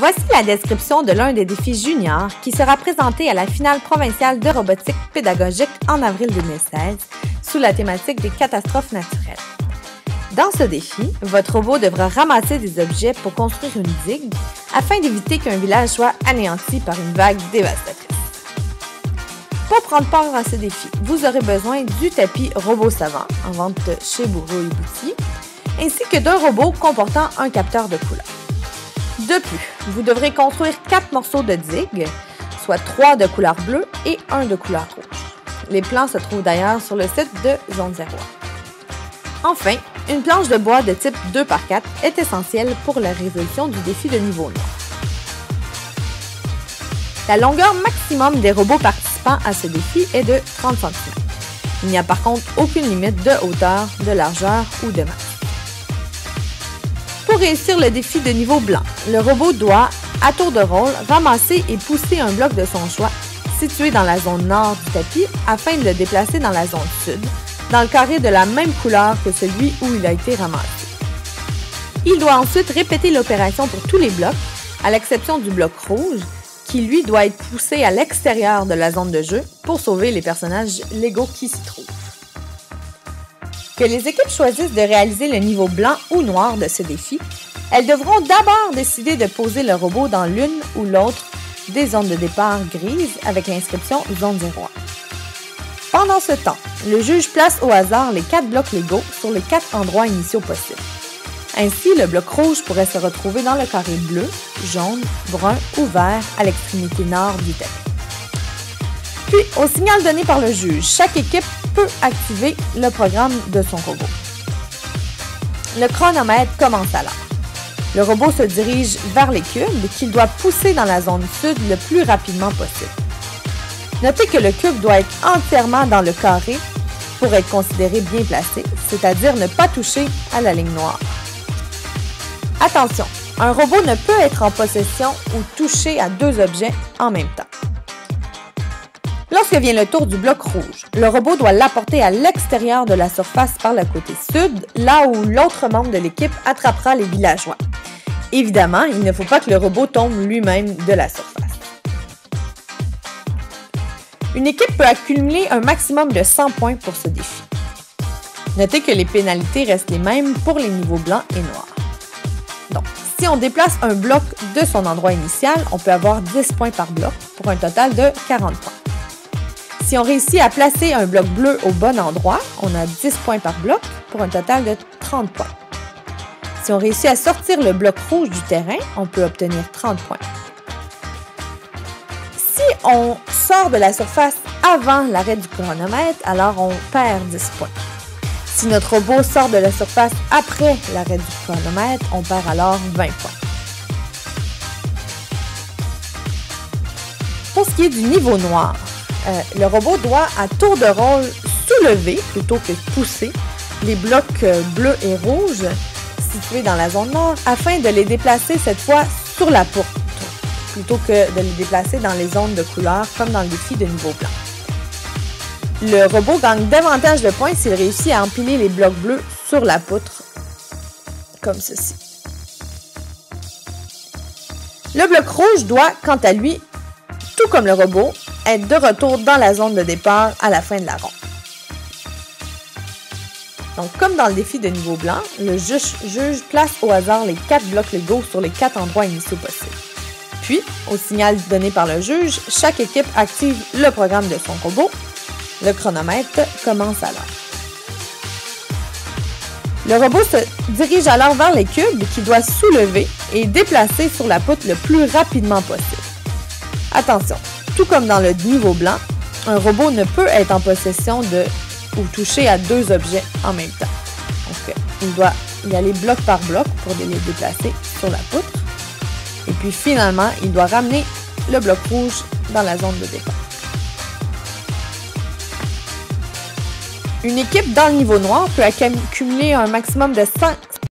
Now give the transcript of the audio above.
Voici la description de l'un des défis juniors qui sera présenté à la finale provinciale de robotique pédagogique en avril 2016 sous la thématique des catastrophes naturelles. Dans ce défi, votre robot devra ramasser des objets pour construire une digue afin d'éviter qu'un village soit anéanti par une vague dévastatrice. Pour prendre part à ce défi, vous aurez besoin du tapis robot savant en vente chez Bourreau et Bouty, ainsi que d'un robot comportant un capteur de couleur. De plus, vous devrez construire 4 morceaux de digue, soit 3 de couleur bleue et 1 de couleur rouge. Les plans se trouvent d'ailleurs sur le site de Zone 01. Enfin, une planche de bois de type 2x4 est essentielle pour la résolution du défi de niveau noir. La longueur maximum des robots participants à ce défi est de 30 cm. Il n'y a par contre aucune limite de hauteur, de largeur ou de masse. Pour réussir le défi de niveau blanc, le robot doit, à tour de rôle, ramasser et pousser un bloc de son choix situé dans la zone nord du tapis afin de le déplacer dans la zone sud, dans le carré de la même couleur que celui où il a été ramassé. Il doit ensuite répéter l'opération pour tous les blocs, à l'exception du bloc rouge, qui lui doit être poussé à l'extérieur de la zone de jeu pour sauver les personnages Lego qui s'y trouvent. Que les équipes choisissent de réaliser le niveau blanc ou noir de ce défi, elles devront d'abord décider de poser le robot dans l'une ou l'autre des zones de départ grises avec l'inscription Zone 01. Pendant ce temps, le juge place au hasard les 4 blocs Lego sur les 4 endroits initiaux possibles. Ainsi, le bloc rouge pourrait se retrouver dans le carré bleu, jaune, brun ou vert à l'extrémité nord du tapis. Puis, au signal donné par le juge, chaque équipe peut activer le programme de son robot. Le chronomètre commence alors. Le robot se dirige vers les cubes qu'il doit pousser dans la zone sud le plus rapidement possible. Notez que le cube doit être entièrement dans le carré pour être considéré bien placé, c'est-à-dire ne pas toucher à la ligne noire. Attention, un robot ne peut être en possession ou toucher à 2 objets en même temps. Lorsque vient le tour du bloc rouge, le robot doit l'apporter à l'extérieur de la surface par le côté sud, là où l'autre membre de l'équipe attrapera les villageois. Évidemment, il ne faut pas que le robot tombe lui-même de la surface. Une équipe peut accumuler un maximum de 100 points pour ce défi. Notez que les pénalités restent les mêmes pour les niveaux blancs et noirs. Donc, si on déplace un bloc de son endroit initial, on peut avoir 10 points par bloc pour un total de 40 points. Si on réussit à placer un bloc bleu au bon endroit, on a 10 points par bloc pour un total de 30 points. Si on réussit à sortir le bloc rouge du terrain, on peut obtenir 30 points. Si on sort de la surface avant l'arrêt du chronomètre, alors on perd 10 points. Si notre robot sort de la surface après l'arrêt du chronomètre, on perd alors 20 points. Pour ce qui est du niveau noir, le robot doit à tour de rôle soulever plutôt que pousser les blocs bleus et rouges situés dans la zone nord afin de les déplacer cette fois sur la poutre plutôt que de les déplacer dans les zones de couleur comme dans le défi de niveau blanc. Le robot gagne davantage de points s'il réussit à empiler les blocs bleus sur la poutre comme ceci. Le bloc rouge doit, quant à lui, tout comme le robot, être de retour dans la zone de départ à la fin de la ronde. Donc, comme dans le défi de niveau blanc, le juge place au hasard les 4 blocs Lego sur les 4 endroits initiaux possibles. Puis, au signal donné par le juge, chaque équipe active le programme de son robot. Le chronomètre commence alors. Le robot se dirige alors vers les cubes qu'il doit soulever et déplacer sur la poutre le plus rapidement possible. Attention, tout comme dans le niveau blanc, un robot ne peut être en possession de ou toucher à 2 objets en même temps. Donc, il doit y aller bloc par bloc pour les déplacer sur la poutre. Et puis finalement, il doit ramener le bloc rouge dans la zone de départ. Une équipe dans le niveau noir peut accumuler un maximum de